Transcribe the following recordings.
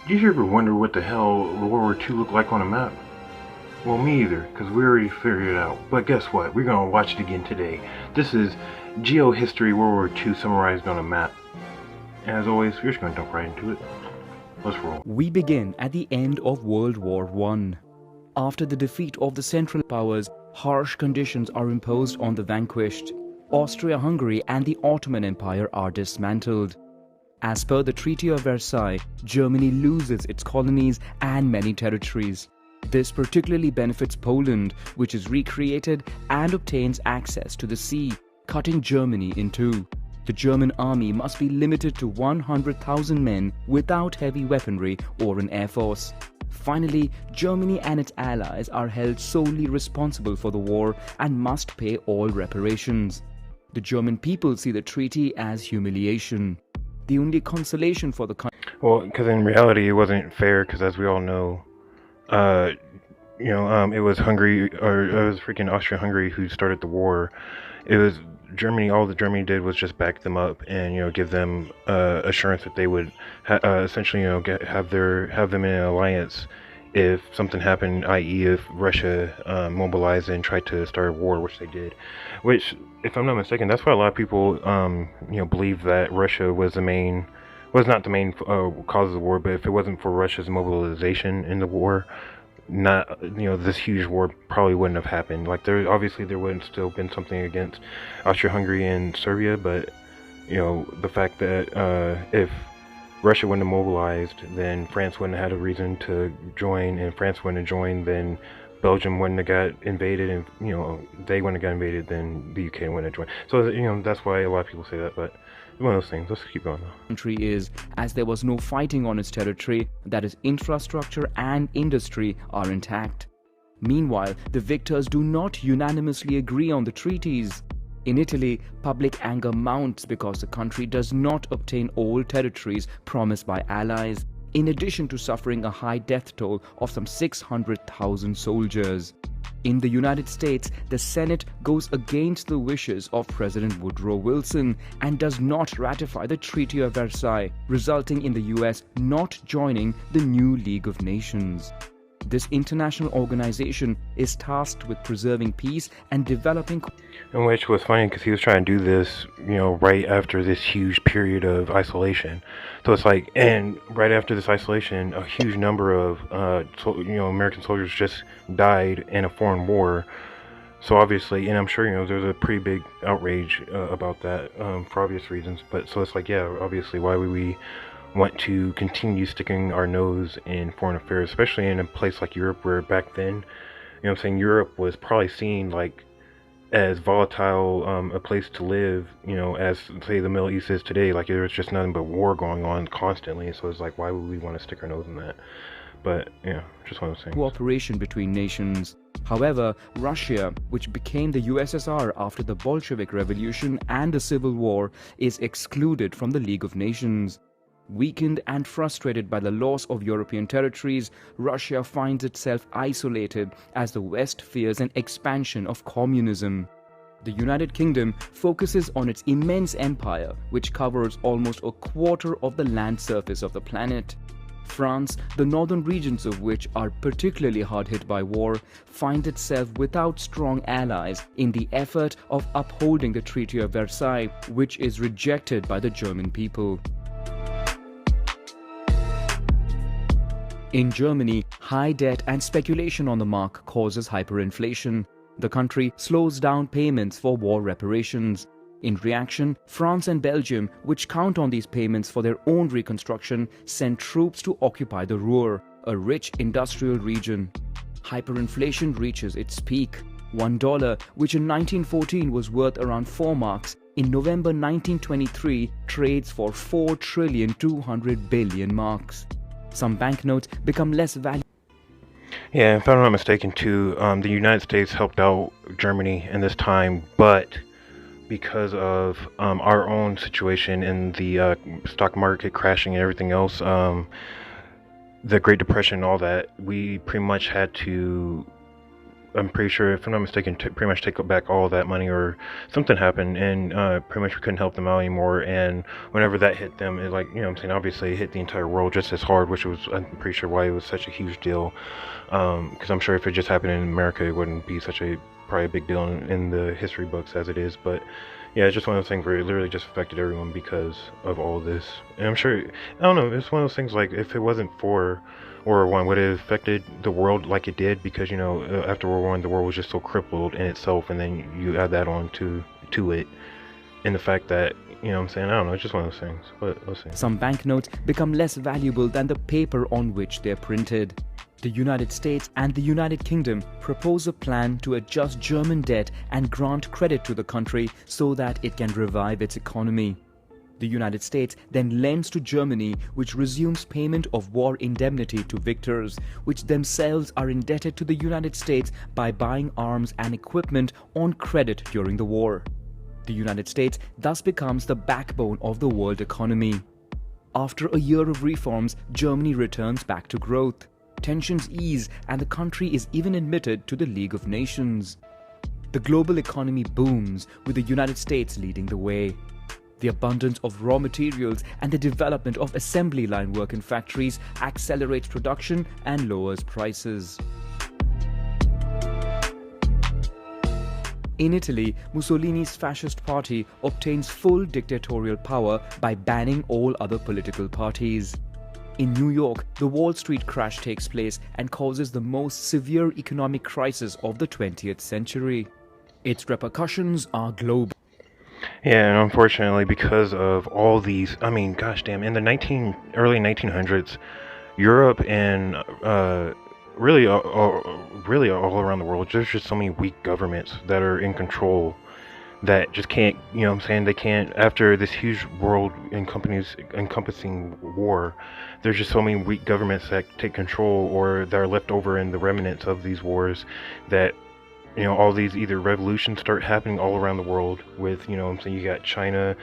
Did you ever wonder what the hell World War II looked like on a map? Well, me either, because we already figured it out. But guess what? We're going to watch it again today. This is Geohistory World War II summarized on a map. And as always, we're just going to jump right into it. Let's roll. We begin at the end of World War I. After the defeat of the Central Powers, harsh conditions are imposed on the vanquished. Austria-Hungary and the Ottoman Empire are dismantled. As per the Treaty of Versailles, Germany loses its colonies and many territories. This particularly benefits Poland, which is recreated and obtains access to the sea, cutting Germany in two. The German army must be limited to 100,000 men without heavy weaponry or an air force. Finally, Germany and its allies are held solely responsible for the war and must pay all reparations. The German people see the treaty as humiliation. The only consolation for the country. Well, because in reality it wasn't fair, because as we all know, it was Hungary, or it was freaking Austria-Hungary who started the war. It was Germany. All that Germany did was just back them up and give them assurance that they would essentially have them in an alliance if something happened, i.e. if Russia mobilized and tried to start a war, which they did. Which, if I'm not mistaken, that's why a lot of people believe that Russia was not the main cause of the war. But if it wasn't for Russia's mobilization in the war, not this huge war probably wouldn't have happened. Like, there wouldn't still been something against Austria-Hungary and Serbia, but the fact that if Russia wouldn't have mobilized, then France wouldn't have had a reason to join, and France wouldn't have joined, then Belgium wouldn't have got invaded, and they wouldn't have got invaded, then the UK wouldn't have joined. So that's why a lot of people say that. But one of those things. Let's keep going though. Country is, as there was no fighting on its territory, that its infrastructure and industry are intact. Meanwhile, the victors do not unanimously agree on the treaties. In Italy, public anger mounts because the country does not obtain all territories promised by allies, in addition to suffering a high death toll of some 600,000 soldiers. In the United States, the Senate goes against the wishes of President Woodrow Wilson and does not ratify the Treaty of Versailles, resulting in the US not joining the new League of Nations. This international organization is tasked with preserving peace and developing. And which was funny because he was trying to do this, right after this huge period of isolation. So it's like, and right after this isolation, a huge number of, American soldiers just died in a foreign war. So obviously, and I'm sure, there's a pretty big outrage about that for obvious reasons. But so it's like, yeah, obviously, why would we want to continue sticking our nose in foreign affairs, especially in a place like Europe, where back then, Europe was probably seen like as volatile a place to live, as say the Middle East is today. Like, there was just nothing but war going on constantly. So it's like, why would we want to stick our nose in that? But yeah, just one of those things. Cooperation between nations. However, Russia, which became the USSR after the Bolshevik Revolution and the Civil War, is excluded from the League of Nations. Weakened and frustrated by the loss of European territories, Russia finds itself isolated as the West fears an expansion of communism. The United Kingdom focuses on its immense empire, which covers almost a quarter of the land surface of the planet. France, the northern regions of which are particularly hard hit by war, finds itself without strong allies in the effort of upholding the Treaty of Versailles, which is rejected by the German people. In Germany, high debt and speculation on the mark causes hyperinflation. The country slows down payments for war reparations. In reaction, France and Belgium, which count on these payments for their own reconstruction, send troops to occupy the Ruhr, a rich industrial region. Hyperinflation reaches its peak. $1, which in 1914 was worth around 4 marks, in November 1923 trades for 4,200 billion marks. Some banknotes become less valuable. Yeah, if I'm not mistaken too, the United States helped out Germany in this time, but because of our own situation in the stock market crashing and everything else, the Great Depression and all that, we pretty much had to I'm pretty sure, if I'm not mistaken, pretty much take back all of that money, or something happened, and pretty much we couldn't help them out anymore. And whenever that hit them, it, like, you know what I'm saying, obviously it hit the entire world just as hard, which was, I'm pretty sure, why it was such a huge deal. Because I'm sure if it just happened in America, it wouldn't be such a probably a big deal in the history books as it is. But yeah, it's just one of those things where it literally just affected everyone because of all this. And I'm sure, I don't know, it's one of those things like, if it wasn't for World War One, would it have affected the world like it did? Because, you know, after World War One, the world was just so crippled in itself, and then you add that on to it, and the fact that, you know what I'm saying, I don't know, it's just one of those things. But let's see. Some banknotes become less valuable than the paper on which they're printed. The United States and the United Kingdom propose a plan to adjust German debt and grant credit to the country so that it can revive its economy. The United States then lends to Germany, which resumes payment of war indemnity to victors, which themselves are indebted to the United States by buying arms and equipment on credit during the war. The United States thus becomes the backbone of the world economy. After a year of reforms, Germany returns back to growth. Tensions ease and the country is even admitted to the League of Nations. The global economy booms, with the United States leading the way. The abundance of raw materials and the development of assembly line work in factories accelerates production and lowers prices. In Italy, Mussolini's fascist party obtains full dictatorial power by banning all other political parties. In New York, the Wall Street crash takes place and causes the most severe economic crisis of the 20th century. Its repercussions are global. Yeah, and unfortunately, because of all these, I mean, gosh damn, in the early 1900s, Europe and really, really all around the world, there's just so many weak governments that are in control that just can't, you know what I'm saying, they can't, after this huge world encompassing war, there's just so many weak governments that take control, or that are left over in the remnants of these wars, that, you know, all these either revolutions start happening all around the world with, you know what I'm saying, you got China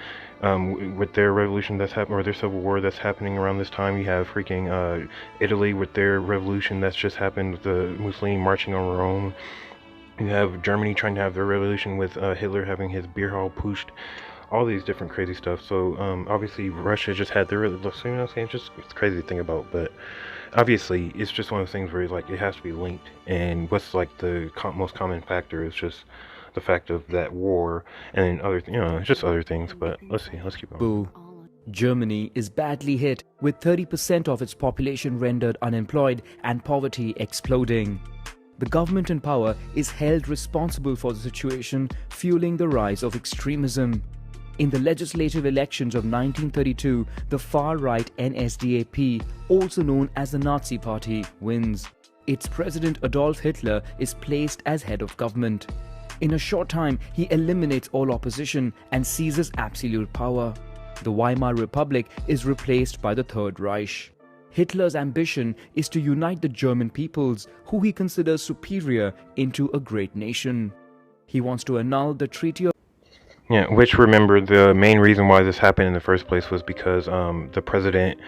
with their revolution that's happening, or their civil war that's happening around this time. You have freaking Italy with their revolution that's just happened, the Mussolini marching on Rome. You have Germany trying to have their revolution with Hitler having his beer hall pushed. All these different crazy stuff. So obviously Russia just had their, you know what I'm saying, it's crazy to think about, but obviously it's just one of those things where, like, it has to be linked. And what's like the most common factor is just the fact of that war, and then other, you know, just other things. But let's keep on. Boo. Germany is badly hit, with 30% of its population rendered unemployed and poverty exploding. The government in power is held responsible for the situation, fueling the rise of extremism. In the legislative elections of 1932, the far-right NSDAP, also known as the Nazi Party, wins. Its president Adolf Hitler is placed as head of government. In a short time, he eliminates all opposition and seizes absolute power. The Weimar Republic is replaced by the Third Reich. Hitler's ambition is to unite the German peoples, who he considers superior, into a great nation. He wants to annul the Treaty of... Yeah, which, remember, the main reason why this happened in the first place was because the president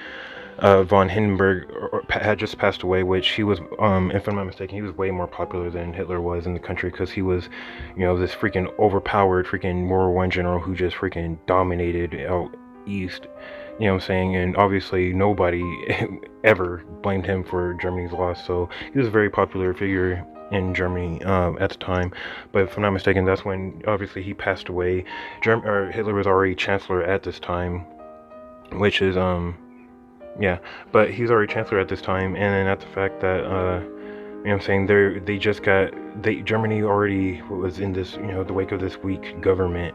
von Hindenburg had just passed away, which he was, if I'm not mistaken, he was way more popular than Hitler was in the country, because he was, you know, this freaking overpowered freaking World War I general who just freaking dominated out east, you know what I'm saying, and obviously nobody ever blamed him for Germany's loss, so he was a very popular figure in Germany at the time. But if I'm not mistaken, that's when obviously he passed away. Hitler was already chancellor at this time, which is yeah, but he's already chancellor at this time. And then at the fact that you know what I'm saying, Germany already was in this, you know, the wake of this weak government.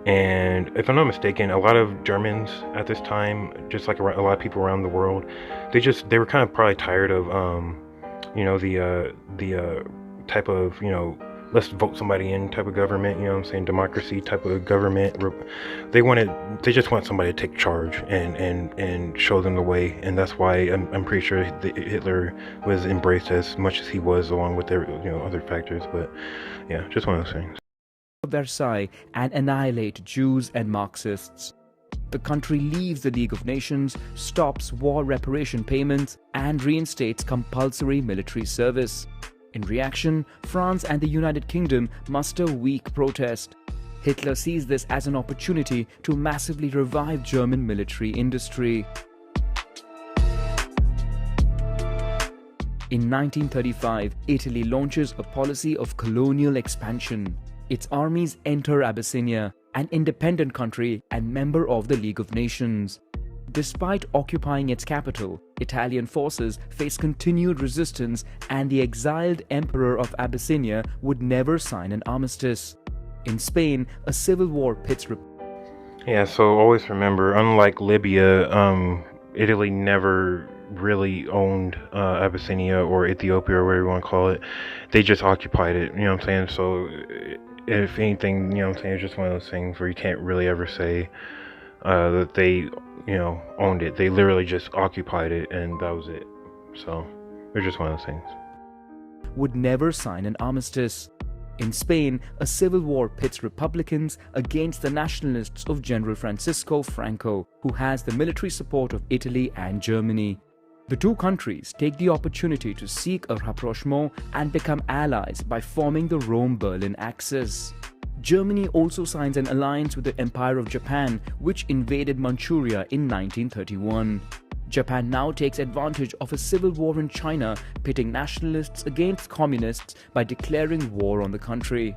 And if I'm not mistaken, a lot of Germans at this time, just like a lot of people around the world, they were kind of probably tired of you know, the type of, you know, let's vote somebody in type of government, you know what I'm saying, democracy type of government. They just want somebody to take charge and show them the way. And that's why I'm pretty sure Hitler was embraced as much as he was, along with their, you know, other factors. But yeah, just one of those things. Versailles and annihilate Jews and Marxists. The country leaves the League of Nations, stops war reparation payments, and reinstates compulsory military service. In reaction, France and the United Kingdom muster weak protest. Hitler sees this as an opportunity to massively revive German military industry. In 1935, Italy launches a policy of colonial expansion. Its armies enter Abyssinia, an independent country and member of the League of Nations. Despite occupying its capital, Italian forces face continued resistance, and the exiled emperor of Abyssinia would never sign an armistice. In Spain, a civil war pits. Yeah, so always remember, unlike Libya, Italy never really owned Abyssinia or Ethiopia or whatever you want to call it. They just occupied it, you know what I'm saying? So if anything, you know what I'm saying, it's just one of those things where you can't really ever say that they, owned it. They literally just occupied it, and that was it. So it's just one of those things. Would never sign an armistice. In Spain, a civil war pits Republicans against the nationalists of General Francisco Franco, who has the military support of Italy and Germany. The two countries take the opportunity to seek a rapprochement and become allies by forming the Rome-Berlin Axis. Germany also signs an alliance with the Empire of Japan, which invaded Manchuria in 1931. Japan now takes advantage of a civil war in China, pitting nationalists against communists by declaring war on the country.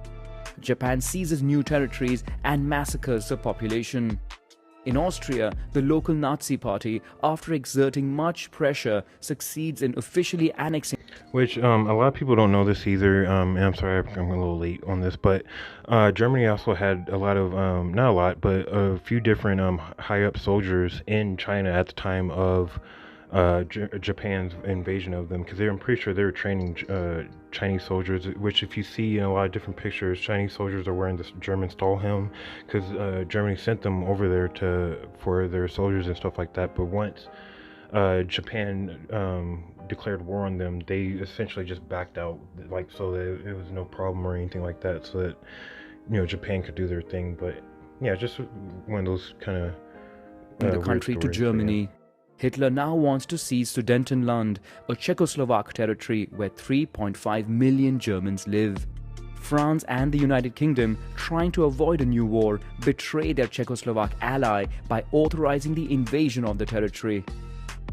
Japan seizes new territories and massacres the population. In Austria, the local Nazi party, after exerting much pressure, succeeds in officially annexing. Which a lot of people don't know this either, and I'm sorry I'm a little late on this, but Germany also had a lot of, not a lot, but a few different high-up soldiers in China at the time of Japan's invasion of them, because I'm pretty sure they were training Chinese soldiers, which if you see in a lot of different pictures, Chinese soldiers are wearing this German Stahlhelm, because Germany sent them over there for their soldiers and stuff like that. But once Japan declared war on them, they essentially just backed out, like, so that it was no problem or anything like that, so that Japan could do their thing. But yeah, just one of those kind of the country to Germany. Hitler now wants to seize Sudetenland, a Czechoslovak territory where 3.5 million Germans live. France and the United Kingdom, trying to avoid a new war, betray their Czechoslovak ally by authorizing the invasion of the territory.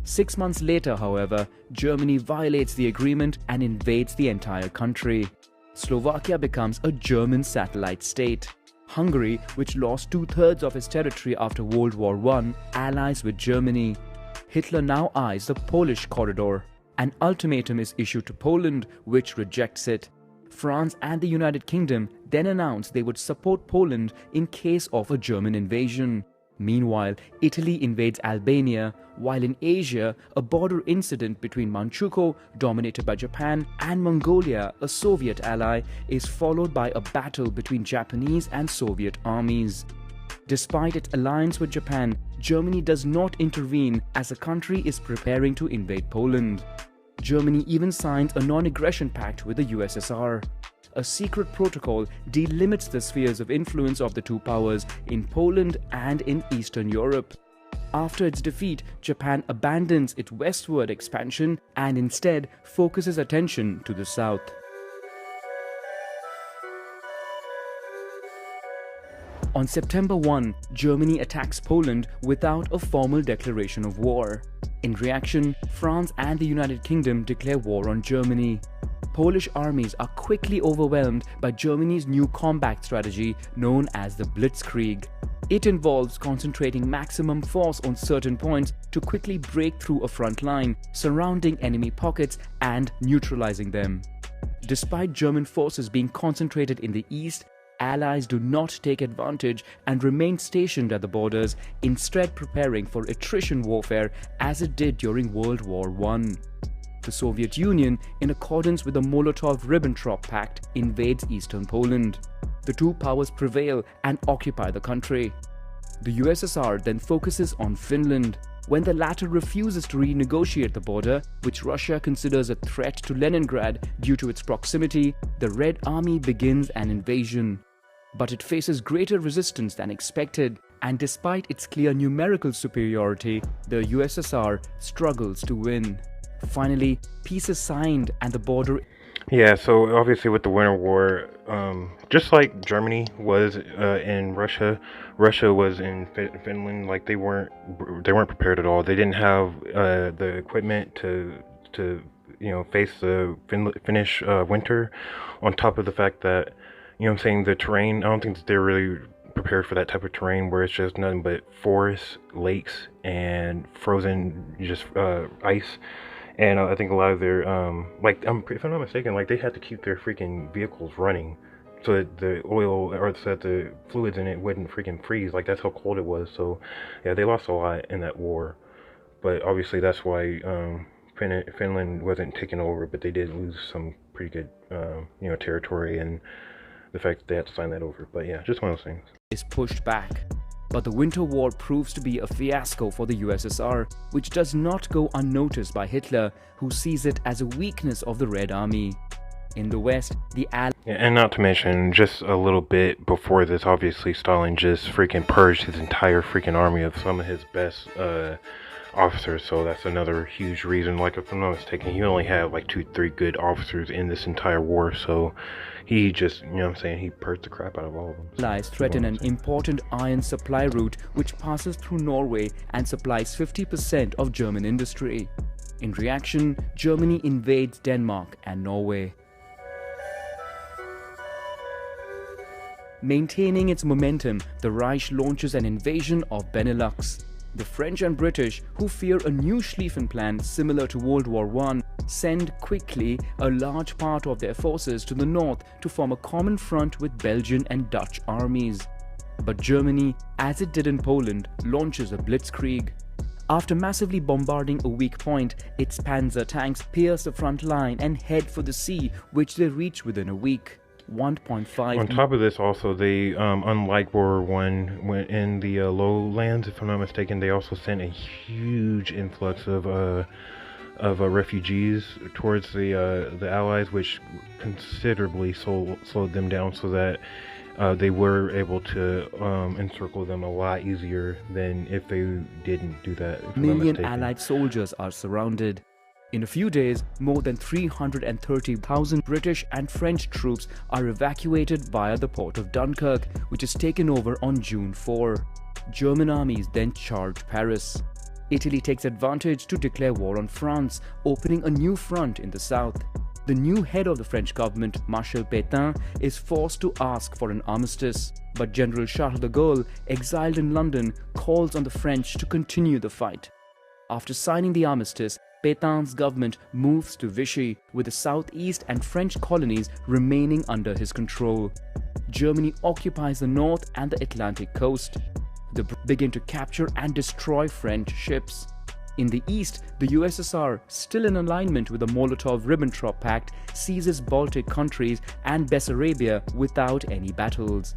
6 months later, however, Germany violates the agreement and invades the entire country. Slovakia becomes a German satellite state. Hungary, which lost 2/3 of its territory after World War I, allies with Germany. Hitler now eyes the Polish corridor. An ultimatum is issued to Poland, which rejects it. France and the United Kingdom then announced they would support Poland in case of a German invasion. Meanwhile, Italy invades Albania, while in Asia, a border incident between Manchukuo, dominated by Japan, and Mongolia, a Soviet ally, is followed by a battle between Japanese and Soviet armies. Despite its alliance with Japan, Germany does not intervene as the country is preparing to invade Poland. Germany even signs a non-aggression pact with the USSR. A secret protocol delimits the spheres of influence of the two powers in Poland and in Eastern Europe. After its defeat, Japan abandons its westward expansion and instead focuses attention to the south. On September 1, Germany attacks Poland without a formal declaration of war. In reaction, France and the United Kingdom declare war on Germany. Polish armies are quickly overwhelmed by Germany's new combat strategy known as the Blitzkrieg. It involves concentrating maximum force on certain points to quickly break through a front line, surrounding enemy pockets and neutralizing them. Despite German forces being concentrated in the east, Allies do not take advantage and remain stationed at the borders, instead preparing for attrition warfare as it did during World War I. The Soviet Union, in accordance with the Molotov-Ribbentrop Pact, invades eastern Poland. The two powers prevail and occupy the country. The USSR then focuses on Finland. When the latter refuses to renegotiate the border, which Russia considers a threat to Leningrad due to its proximity, the Red Army begins an invasion. But it faces greater resistance than expected, and despite its clear numerical superiority, the USSR struggles to win. Finally, peace is signed and the border. Yeah, so obviously with the Winter War, just like Germany was in Russia, Russia was in Finland. Like they weren't prepared at all. They didn't have the equipment to face the Finnish winter. On top of the fact that I'm saying, the terrain. I don't think that they're really prepared for that type of terrain where it's just nothing but forests, lakes, and frozen just ice. And I think a lot of their, like, if I'm not mistaken, like they had to keep their freaking vehicles running so that the oil or so that the fluids in it wouldn't freaking freeze. Like that's how cold it was. So, yeah, they lost a lot in that war. But obviously, that's why Finland wasn't taken over, but they did lose some pretty good, territory, and the fact that they had to sign that over. But yeah, just one of those things. Is pushed back. But the Winter War proves to be a fiasco for the USSR, which does not go unnoticed by Hitler, who sees it as a weakness of the Red Army. In the West, the Allies. Yeah, and not to mention, just a little bit before this, obviously Stalin just freaking purged his entire freaking army of some of his best officers. So that's another huge reason. Like, if I'm not mistaken, he only had like 2-3 good officers in this entire war. So he just, he purged the crap out of all of them. Allies threaten an important iron supply route which passes through Norway and supplies 50% of German industry. In reaction, Germany invades Denmark and Norway. Maintaining its momentum, the Reich launches an invasion of Benelux. The French and British, who fear a new Schlieffen Plan similar to World War I, send quickly a large part of their forces to the north to form a common front with Belgian and Dutch armies. But Germany, as it did in Poland, launches a blitzkrieg. After massively bombarding a weak point, its panzer tanks pierce the front line and head for the sea, which they reach within a week. 1.5. On top of this, also, they, unlike World War One, when in the lowlands, if I'm not mistaken, they also sent a huge influx of refugees towards the Allies, which considerably slowed them down, so that they were able to encircle them a lot easier than if they didn't do that. If I'm not Million mistaken. Allied soldiers are surrounded. In a few days, more than 330,000 British and French troops are evacuated via the port of Dunkirk, which is taken over on June 4. German armies then charge Paris. Italy takes advantage to declare war on France, opening a new front in the south. The new head of the French government, Marshal Pétain, is forced to ask for an armistice. But General Charles de Gaulle, exiled in London, calls on the French to continue the fight. After signing the armistice, Pétain's government moves to Vichy, with the southeast and French colonies remaining under his control. Germany occupies the north and the Atlantic coast. They begin to capture and destroy French ships. In the east, the USSR, still in alignment with the Molotov-Ribbentrop Pact, seizes Baltic countries and Bessarabia without any battles.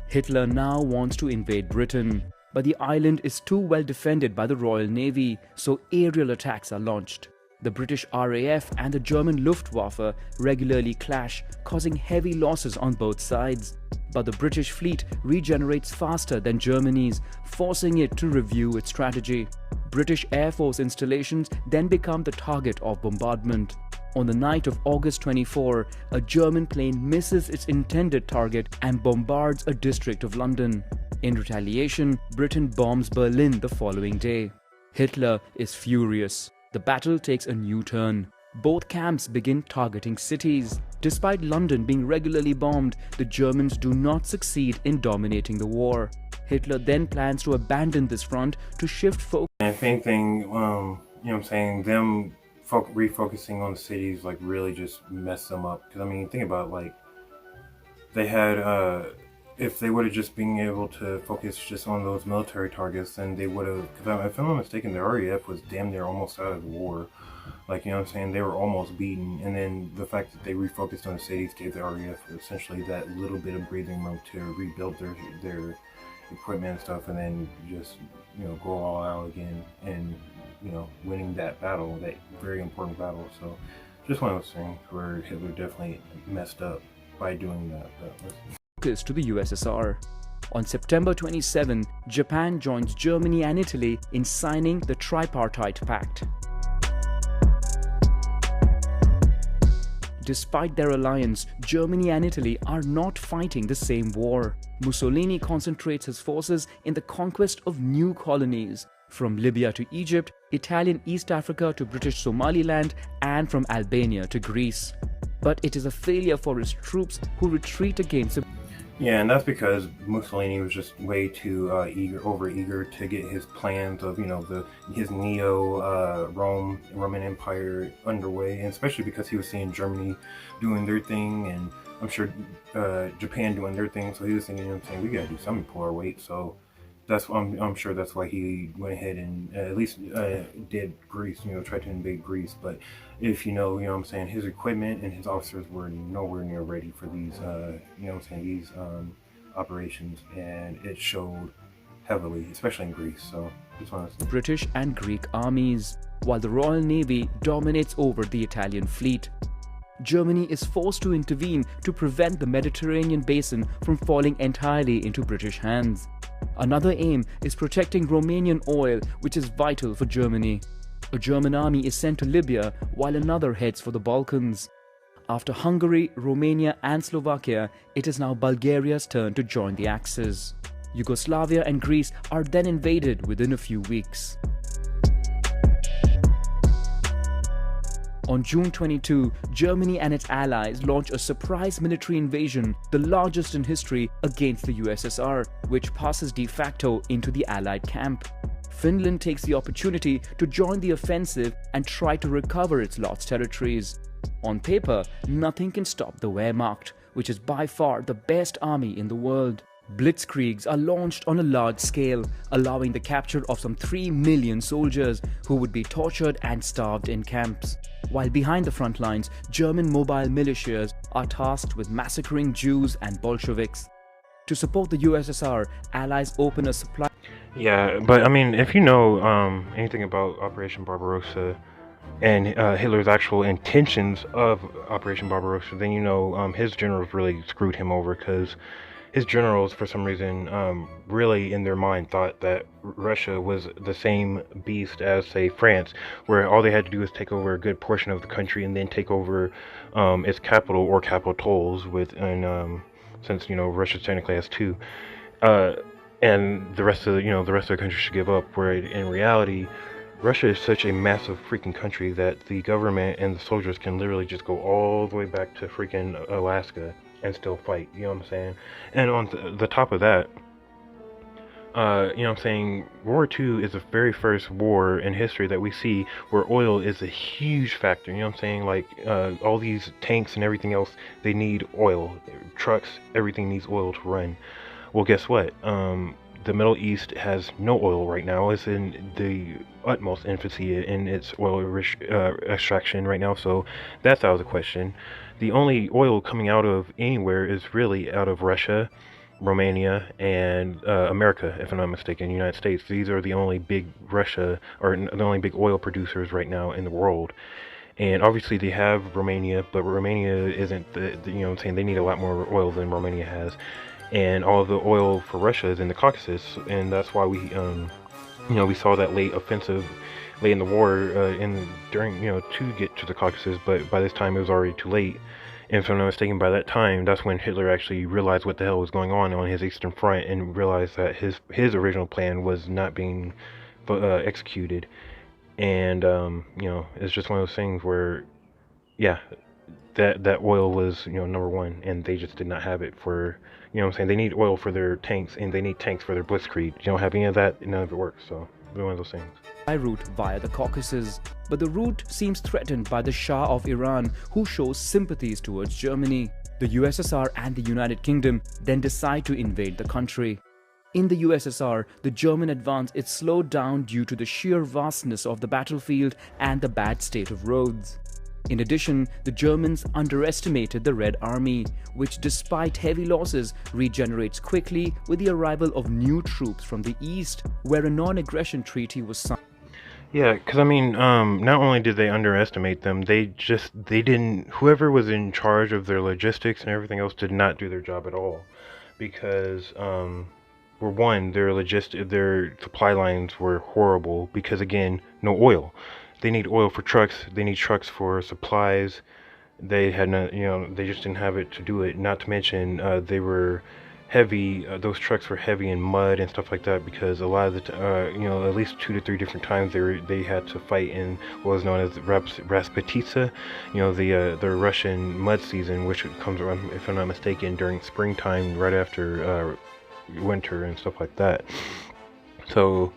Hitler now wants to invade Britain, but the island is too well defended by the Royal Navy, so aerial attacks are launched. The British RAF and the German Luftwaffe regularly clash, causing heavy losses on both sides. But the British fleet regenerates faster than Germany's, forcing it to review its strategy. British Air Force installations then become the target of bombardment. On the night of August 24, a German plane misses its intended target and bombards a district of London. In retaliation, Britain bombs Berlin the following day. Hitler is furious. The battle takes a new turn. Both camps begin targeting cities. Despite London being regularly bombed, the Germans do not succeed in dominating the war. Hitler then plans to abandon this front to shift focus. And if anything, them refocusing on the cities, like, really just messed them up. Because, I mean, think about it, like, they had, if they would have just been able to focus just on those military targets, then they would have, because if I'm not mistaken, the RAF was damn near almost out of the war. Like, they were almost beaten, and then the fact that they refocused on the cities gave the RAF essentially that little bit of breathing room to rebuild their equipment and stuff, and then just, go all out again, and, winning that battle, that very important battle. So, just one of those things where Hitler definitely messed up by doing that. To the USSR. On September 27, Japan joins Germany and Italy in signing the Tripartite Pact. Despite their alliance, Germany and Italy are not fighting the same war. Mussolini concentrates his forces in the conquest of new colonies, from Libya to Egypt, Italian East Africa to British Somaliland, and from Albania to Greece. But it is a failure for his troops, who retreat against the Yeah, and that's because Mussolini was just way too overeager to get his plans of, his Roman Empire underway, and especially because he was seeing Germany doing their thing, and I'm sure Japan doing their thing. So he was thinking, we gotta do something to pull our weight. So I'm sure that's why he went ahead and at least did Greece, tried to invade Greece. But if his equipment and his officers were nowhere near ready for these, these operations, and it showed heavily, especially in Greece. So just want to British and Greek armies, while the Royal Navy dominates over the Italian fleet. Germany is forced to intervene to prevent the Mediterranean basin from falling entirely into British hands. Another aim is protecting Romanian oil, which is vital for Germany. A German army is sent to Libya, while another heads for the Balkans. After Hungary, Romania and Slovakia, it is now Bulgaria's turn to join the Axis. Yugoslavia and Greece are then invaded within a few weeks. On June 22, Germany and its allies launch a surprise military invasion, the largest in history, against the USSR, which passes de facto into the Allied camp. Finland takes the opportunity to join the offensive and try to recover its lost territories. On paper, nothing can stop the Wehrmacht, which is by far the best army in the world. Blitzkriegs are launched on a large scale, allowing the capture of some 3 million soldiers who would be tortured and starved in camps. While behind the front lines, German mobile militias are tasked with massacring Jews and Bolsheviks. To support the USSR, allies open a supply. Yeah, but I mean, if you know anything about Operation Barbarossa and Hitler's actual intentions of Operation Barbarossa, then his generals really screwed him over, because his generals, for some reason, really in their mind thought that Russia was the same beast as, say, France, where all they had to do was take over a good portion of the country and then take over its capital or capitals since Russia technically has two, and the rest of the country should give up. Where in reality, Russia is such a massive freaking country that the government and the soldiers can literally just go all the way back to freaking Alaska and still fight, you know what I'm saying? And on the top of that, World War II is the very first war in history that we see where oil is a huge factor, all these tanks and everything else, they need oil. Trucks, everything needs oil to run. Well, guess what? The Middle East has no oil right now. It's in the utmost infancy in its oil extraction right now, so that's out of the question. The only oil coming out of anywhere is really out of Russia, Romania, and America, if I'm not mistaken, United States. These are the only big the only big oil producers right now in the world. And obviously they have Romania, but Romania isn't they need a lot more oil than Romania has. And all of the oil for Russia is in the Caucasus, and that's why we saw that late offensive late in the war to get to the Caucasus, but by this time it was already too late. And if I'm not mistaken, by that time, that's when Hitler actually realized what the hell was going on his Eastern Front, and realized that his original plan was not being executed. And it's just one of those things where, yeah, that oil was number one, and they just did not have it for they need oil for their tanks, and they need tanks for their blitzkrieg. You don't have any of that, none of it works. So it's one of those things. Route via the Caucasus, but the route seems threatened by the Shah of Iran, who shows sympathies towards Germany. The USSR and the United Kingdom then decide to invade the country. In the USSR, the German advance is slowed down due to the sheer vastness of the battlefield and the bad state of roads. In addition, the Germans underestimated the Red Army, which despite heavy losses regenerates quickly with the arrival of new troops from the east, where a non-aggression treaty was signed. Yeah, because not only did they underestimate them, they didn't, whoever was in charge of their logistics and everything else did not do their job at all. Because, their supply lines were horrible, because again, no oil. They need oil for trucks, they need trucks for supplies, they had not, they just didn't have it to do it. Not to mention, they were heavy. Those trucks were heavy in mud and stuff like that because a lot of at least 2 to 3 different times they had to fight in what was known as Rasputitsa, the Russian mud season, which comes around, if I'm not mistaken, during springtime, right after winter and stuff like that. So,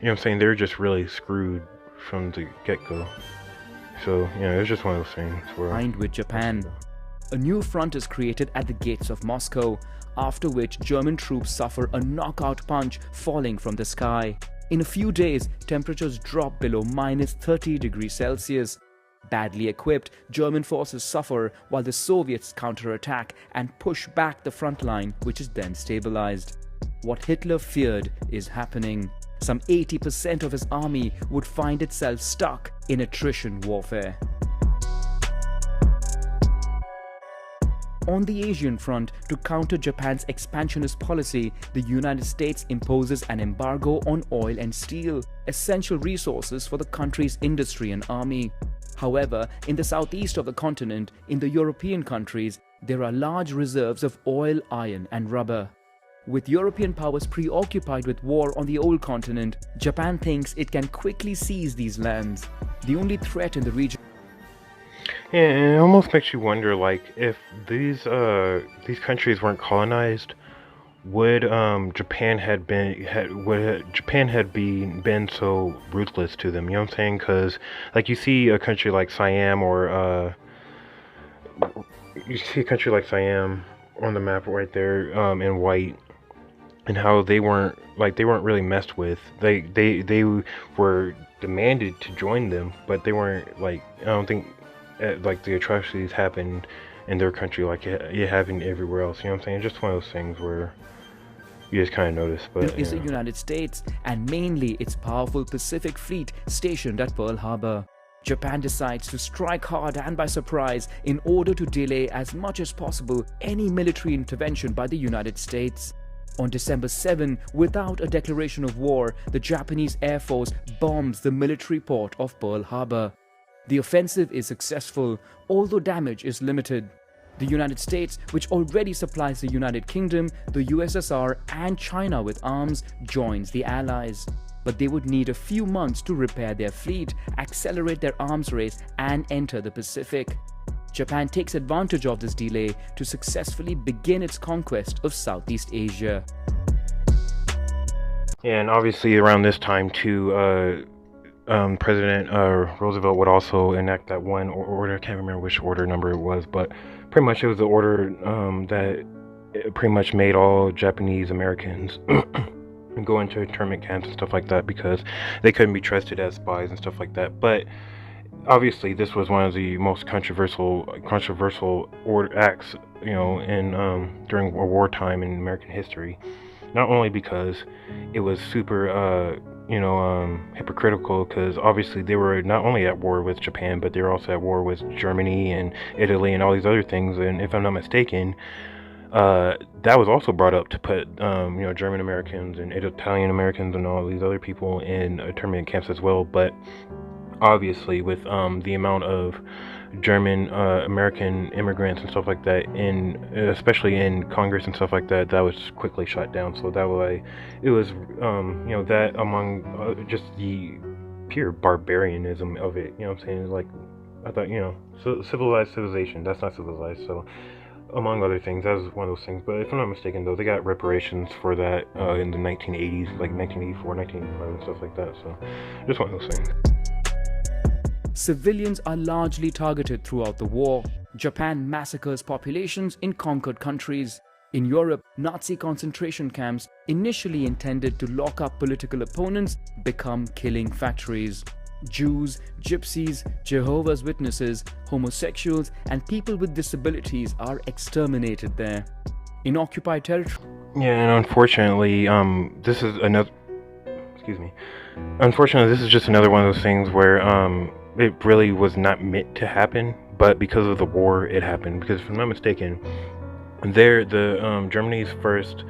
what I'm saying, they're just really screwed from the get-go. So, it's just one of those things where... Aligned with Japan. A new front is created at the gates of Moscow, after which German troops suffer a knockout punch falling from the sky. In a few days, temperatures drop below -30 degrees Celsius. Badly equipped, German forces suffer while the Soviets counterattack and push back the front line, which is then stabilized. What Hitler feared is happening. Some 80% of his army would find itself stuck in attrition warfare. On the Asian front, to counter Japan's expansionist policy, the United States imposes an embargo on oil and steel, essential resources for the country's industry and army. However, in the southeast of the continent, in the European countries, there are large reserves of oil, iron, and rubber. With European powers preoccupied with war on the old continent, Japan thinks it can quickly seize these lands. The only threat in the region... Yeah, and it almost makes you wonder, like, if these countries weren't colonized, would Japan had been so ruthless to them? You know what I'm saying? Because, like, you see a country like Siam on the map right there, in white, and how they weren't really messed with. They were demanded to join them, but they weren't, like, I don't think like the atrocities happened in their country like it happened everywhere else. You know what I'm saying? Just one of those things where you just kind of notice. But is the United States, and mainly its powerful Pacific Fleet stationed at Pearl Harbor. Japan decides to strike hard and by surprise in order to delay as much as possible any military intervention by the United States. On December 7, without a declaration of war, the Japanese Air Force bombs the military port of Pearl Harbor. The offensive is successful, although damage is limited. The United States, which already supplies the United Kingdom, the USSR, and China with arms, joins the Allies. But they would need a few months to repair their fleet, accelerate their arms race, and enter the Pacific. Japan takes advantage of this delay to successfully begin its conquest of Southeast Asia. And obviously around this time too, President Roosevelt would also enact that one order. I can't remember which order number it was, but pretty much it was the order that pretty much made all Japanese Americans go into internment camps and stuff like that because they couldn't be trusted as spies and stuff like that. But obviously, this was one of the most controversial acts, in during wartime in American history. Not only because it was super, hypocritical, because obviously they were not only at war with Japan, but they were also at war with Germany and Italy and all these other things. And if I'm not mistaken, that was also brought up to put, German Americans and Italian Americans and all these other people in internment camps as well. But obviously, with the amount of German American immigrants and stuff like that, especially in Congress and stuff like that, that was quickly shut down. So that way, it was that among just the pure barbarianism of it. You know what I'm saying? Like, I thought, civilized civilization. That's not civilized. So, among other things, that was one of those things. But if I'm not mistaken, though, they got reparations for that in the 1980s, like 1984, 1985, and stuff like that. So, just one of those things. Civilians are largely targeted throughout the war. Japan massacres populations in conquered countries. In Europe, Nazi concentration camps, initially intended to lock up political opponents, become killing factories. Jews, gypsies, Jehovah's Witnesses, homosexuals, and people with disabilities are exterminated there. In occupied territory... Yeah, and unfortunately, this is another... Excuse me. Unfortunately, this is just another one of those things where, it really was not meant to happen, but because of the war, it happened. Because if I'm not mistaken, Germany's first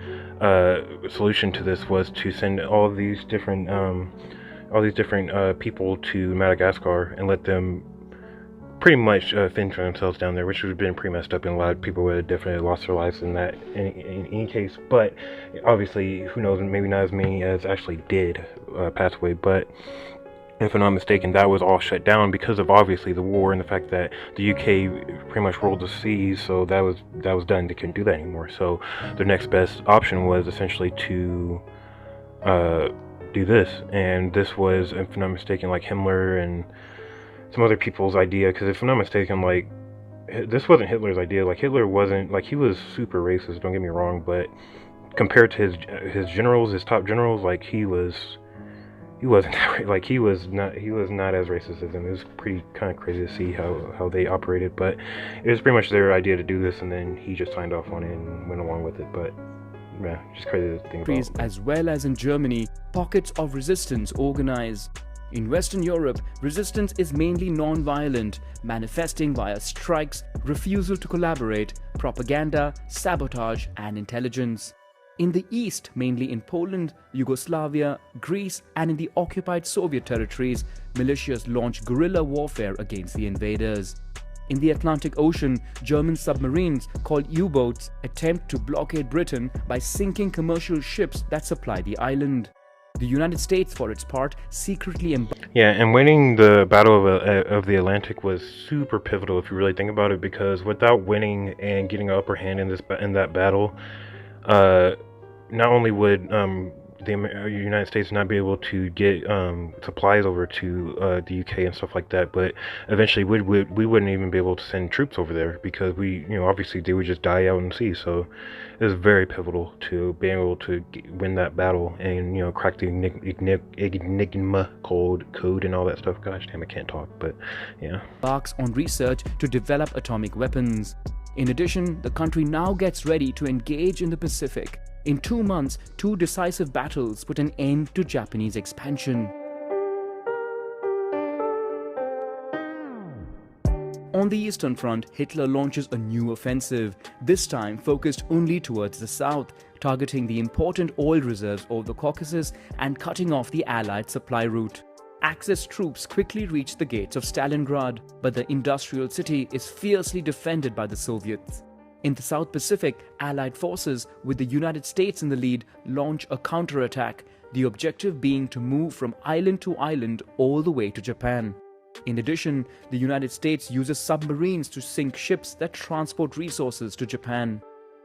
solution to this was to send all these different people to Madagascar and let them pretty much fend for themselves down there, which would have been pretty messed up, and a lot of people would have definitely lost their lives in that in any case. But obviously, who knows, maybe not as many as actually did pass away. But if I'm not mistaken, that was all shut down because of obviously the war and the fact that the UK pretty much ruled the seas. So that was done. They couldn't do that anymore. So their next best option was essentially to do this, and this was, if I'm not mistaken, like Himmler and some other people's idea. Because if I'm not mistaken, like this wasn't Hitler's idea. Like Hitler wasn't, like, he was super racist. Don't get me wrong, but compared to his generals, his top generals, like he wasn't that, like he was not as racist as them. It was pretty kind of crazy to see how they operated, but it was pretty much their idea to do this, and then he just signed off on it and went along with it. But yeah, just crazy to think about. As well as in Germany, pockets of resistance organize. In Western Europe, resistance is mainly non-violent, manifesting via strikes, refusal to collaborate, propaganda, sabotage, and intelligence. In the East, mainly in Poland, Yugoslavia, Greece, and in the occupied Soviet territories, militias launch guerrilla warfare against the invaders. In the Atlantic Ocean, German submarines, called U-boats, attempt to blockade Britain by sinking commercial ships that supply the island. The United States, for its part, secretly Yeah, and winning the Battle of the Atlantic was super pivotal if you really think about it, because without winning and getting an upper hand in that battle, not only would the United States not be able to get supplies over to the UK and stuff like that, but eventually we wouldn't even be able to send troops over there, because obviously they would just die out in the sea. So it was very pivotal to being able to win that battle and crack the Enigma code and all that stuff. Gosh damn, I can't talk, but yeah. Embarks on research to develop atomic weapons. In addition, the country now gets ready to engage in the Pacific. In 2 months, 2 decisive battles put an end to Japanese expansion. On the Eastern Front, Hitler launches a new offensive, this time focused only towards the south, targeting the important oil reserves of the Caucasus and cutting off the Allied supply route. Axis troops quickly reach the gates of Stalingrad, but the industrial city is fiercely defended by the Soviets. In the South Pacific, Allied forces, with the United States in the lead, launch a counterattack, the objective being to move from island to island all the way to Japan. In addition, the United States uses submarines to sink ships that transport resources to Japan.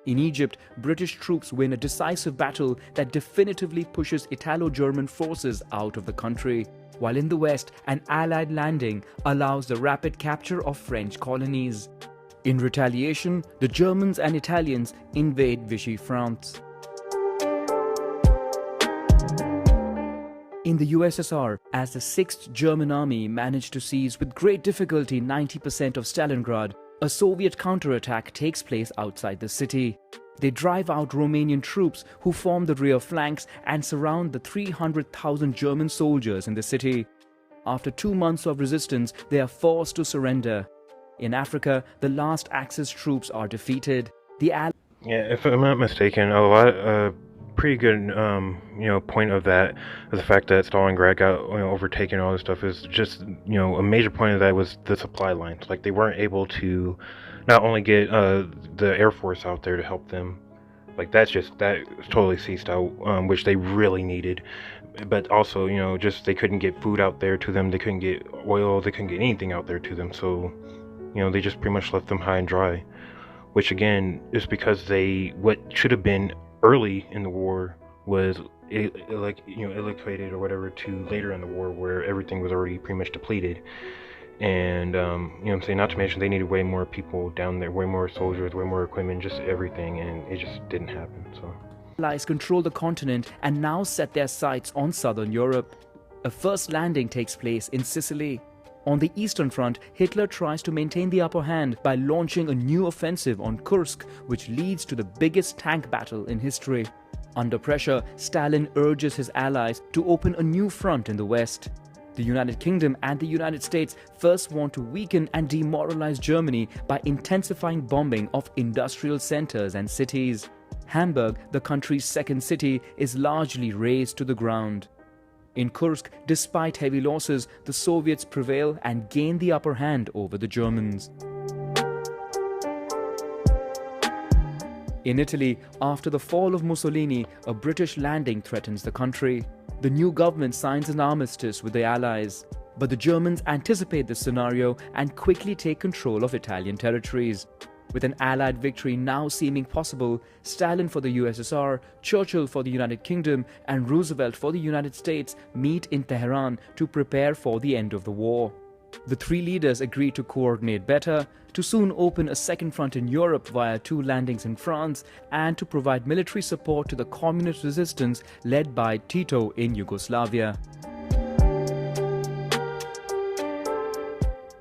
In Egypt, British troops win a decisive battle that definitively pushes Italo-German forces out of the country, while in the West, an Allied landing allows the rapid capture of French colonies. In retaliation, the Germans and Italians invade Vichy France. In the USSR, as the 6th German Army managed to seize with great difficulty 90% of Stalingrad, a Soviet counterattack takes place outside the city. They drive out Romanian troops who form the rear flanks and surround the 300,000 German soldiers in the city. After 2 months of resistance, they are forced to surrender. In Africa, the last Axis troops are defeated. Yeah, if I'm not mistaken, pretty good point of that is the fact that Stalingrad got overtaken. All this stuff is just a major point of that was the supply lines. Like, they weren't able to not only get the Air Force out there to help them, like that totally ceased out, which they really needed. But also just they couldn't get food out there to them. They couldn't get oil. They couldn't get anything out there to them. So they just pretty much left them high and dry, which again is because what should have been early in the war was allocated or whatever to later in the war, where everything was already pretty much depleted. And I'm saying, not to mention they needed way more people down there, way more soldiers, way more equipment, just everything, and it just didn't happen. So Allies control the continent and now set their sights on southern Europe. A first landing takes place in Sicily. On the Eastern Front, Hitler tries to maintain the upper hand by launching a new offensive on Kursk, which leads to the biggest tank battle in history. Under pressure, Stalin urges his allies to open a new front in the West. The United Kingdom and the United States first want to weaken and demoralize Germany by intensifying bombing of industrial centers and cities. Hamburg, the country's second city, is largely razed to the ground. In Kursk, despite heavy losses, the Soviets prevail and gain the upper hand over the Germans. In Italy, after the fall of Mussolini, a British landing threatens the country. The new government signs an armistice with the Allies. But the Germans anticipate this scenario and quickly take control of Italian territories. With an Allied victory now seeming possible, Stalin for the USSR, Churchill for the United Kingdom, and Roosevelt for the United States meet in Tehran to prepare for the end of the war. The three leaders agree to coordinate better, to soon open a second front in Europe via 2 landings in France, and to provide military support to the communist resistance led by Tito in Yugoslavia.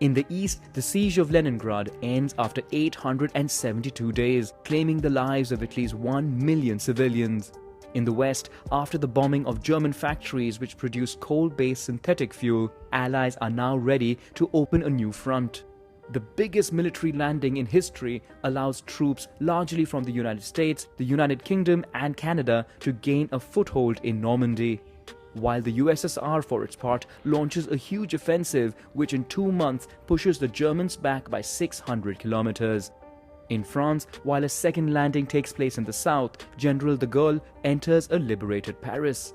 In the east, the siege of Leningrad ends after 872 days, claiming the lives of at least 1 million civilians. In the west, after the bombing of German factories which produce coal-based synthetic fuel, Allies are now ready to open a new front. The biggest military landing in history allows troops largely from the United States, the United Kingdom and Canada to gain a foothold in Normandy. While the USSR, for its part, launches a huge offensive which in 2 months pushes the Germans back by 600 kilometers. In France, while a second landing takes place in the south, General de Gaulle enters a liberated Paris.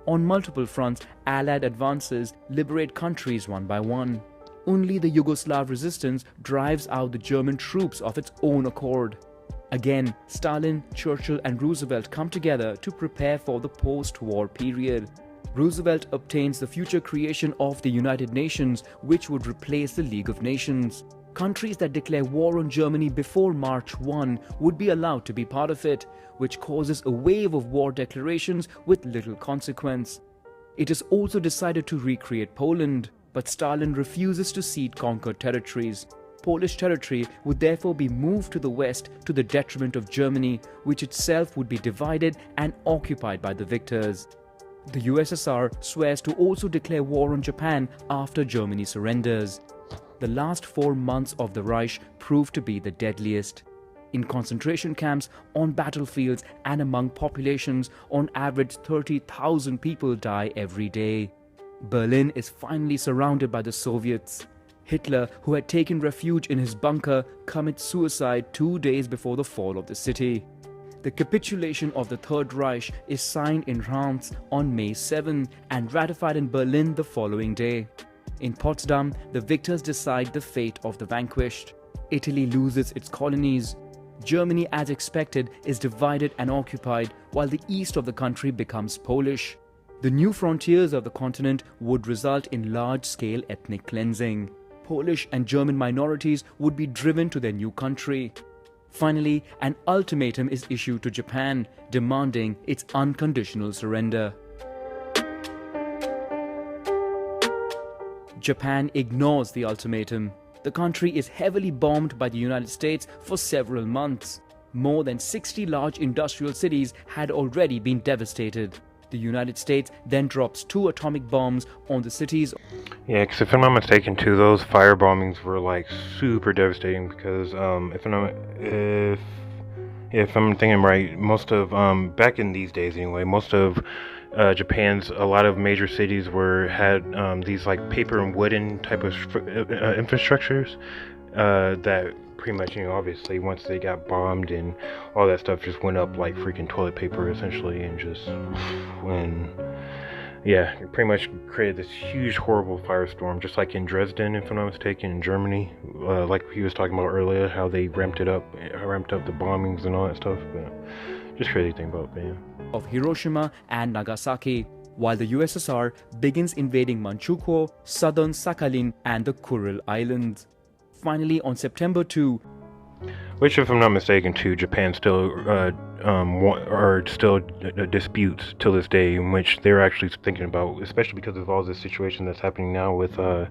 On multiple fronts, Allied advances liberate countries one by one. Only the Yugoslav resistance drives out the German troops of its own accord. Again, Stalin, Churchill and Roosevelt come together to prepare for the post-war period. Roosevelt obtains the future creation of the United Nations, which would replace the League of Nations. Countries that declare war on Germany before March 1 would be allowed to be part of it, which causes a wave of war declarations with little consequence. It is also decided to recreate Poland, but Stalin refuses to cede conquered territories. Polish territory would therefore be moved to the west to the detriment of Germany, which itself would be divided and occupied by the victors. The USSR swears to also declare war on Japan after Germany surrenders. The last 4 months of the Reich proved to be the deadliest. In concentration camps, on battlefields and among populations, on average 30,000 people die every day. Berlin is finally surrounded by the Soviets. Hitler, who had taken refuge in his bunker, commits suicide 2 days before the fall of the city. The capitulation of the Third Reich is signed in Reims on May 7 and ratified in Berlin the following day. In Potsdam, the victors decide the fate of the vanquished. Italy loses its colonies. Germany, as expected, is divided and occupied, while the east of the country becomes Polish. The new frontiers of the continent would result in large-scale ethnic cleansing. Polish and German minorities would be driven to their new country. Finally, an ultimatum is issued to Japan, demanding its unconditional surrender. Japan ignores the ultimatum. The country is heavily bombed by the United States for several months. More than 60 large industrial cities had already been devastated. The United States then drops 2 atomic bombs on the cities. Yeah, because if I'm not mistaken, too, those fire bombings were like super devastating. Because if I'm thinking right, most of back in these days anyway, most of Japan's a lot of major cities had these like paper and wooden type of infrastructures that pretty much, obviously once they got bombed and all that stuff just went up like freaking toilet paper essentially, and just it pretty much created this huge horrible firestorm, just like in Dresden, if I'm not mistaken, in Germany, like he was talking about earlier, how they ramped up the bombings and all that stuff. But just crazy thing about it, of Hiroshima and Nagasaki, while the USSR begins invading Manchukuo, southern Sakhalin and the Kuril Islands. Finally, on September 2, which, if I'm not mistaken, too, Japan still disputes till this day, in which they're actually thinking about, especially because of all this situation that's happening now with the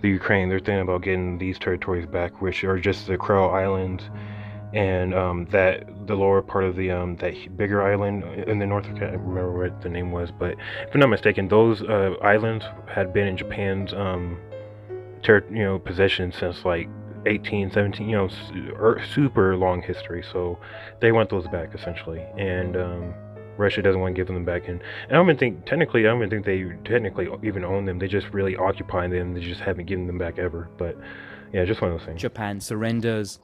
Ukraine. They're thinking about getting these territories back, which are just the Kuril Islands and that the lower part of the that bigger island in the north. I can't remember what the name was, but if I'm not mistaken, those islands had been in Japan's possession since like 1817, super long history. So they want those back essentially. And Russia doesn't want to give them back. And I don't even think they technically even own them. They just really occupy them. They just haven't given them back ever. But yeah, just one of those things. Japan surrenders.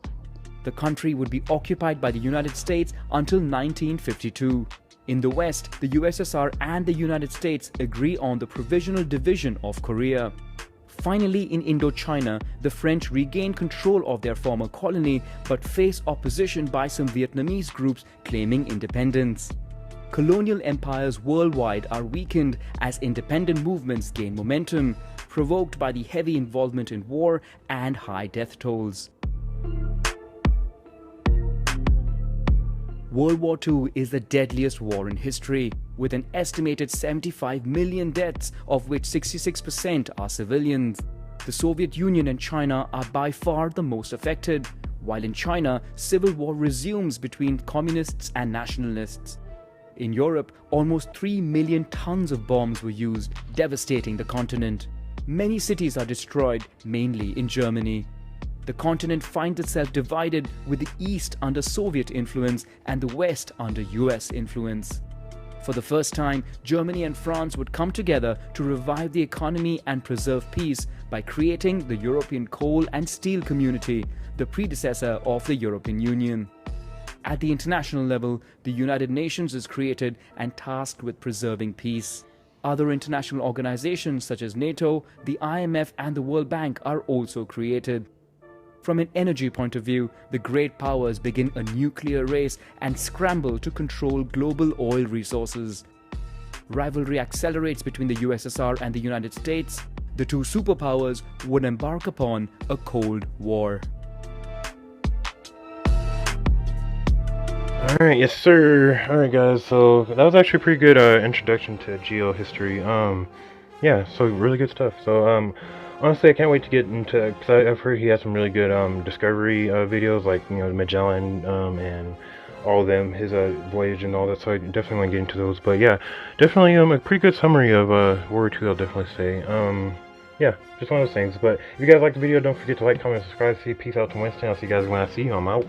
The country would be occupied by the United States until 1952. In the West, the USSR and the United States agree on the provisional division of Korea. Finally, in Indochina, the French regain control of their former colony but face opposition by some Vietnamese groups claiming independence. Colonial empires worldwide are weakened as independent movements gain momentum, provoked by the heavy involvement in war and high death tolls. World War II is the deadliest war in history, with an estimated 75 million deaths, of which 66% are civilians. The Soviet Union and China are by far the most affected, while in China, civil war resumes between communists and nationalists. In Europe, almost 3 million tons of bombs were used, devastating the continent. Many cities are destroyed, mainly in Germany. The continent finds itself divided, with the East under Soviet influence and the West under US influence. For the first time, Germany and France would come together to revive the economy and preserve peace by creating the European Coal and Steel Community, the predecessor of the European Union. At the international level, the United Nations is created and tasked with preserving peace. Other international organizations such as NATO, the IMF and the World Bank are also created. From an energy point of view, the great powers begin a nuclear race and scramble to control global oil resources. Rivalry accelerates between the USSR and the United States. The two superpowers would embark upon a Cold War. Alright, yes sir. Alright guys, so that was actually a pretty good introduction to geohistory. Yeah, so really good stuff. So honestly, I can't wait to get into, because I've heard he has some really good discovery videos, like, you know, Magellan and all of them, his voyage and all that, so I definitely want to get into those. But yeah, definitely a pretty good summary of World War II, I'll definitely say. Yeah, just one of those things. But if you guys like the video, don't forget to like, comment, subscribe. See you. Peace out to Winston. I'll see you guys when I see you. I'm out.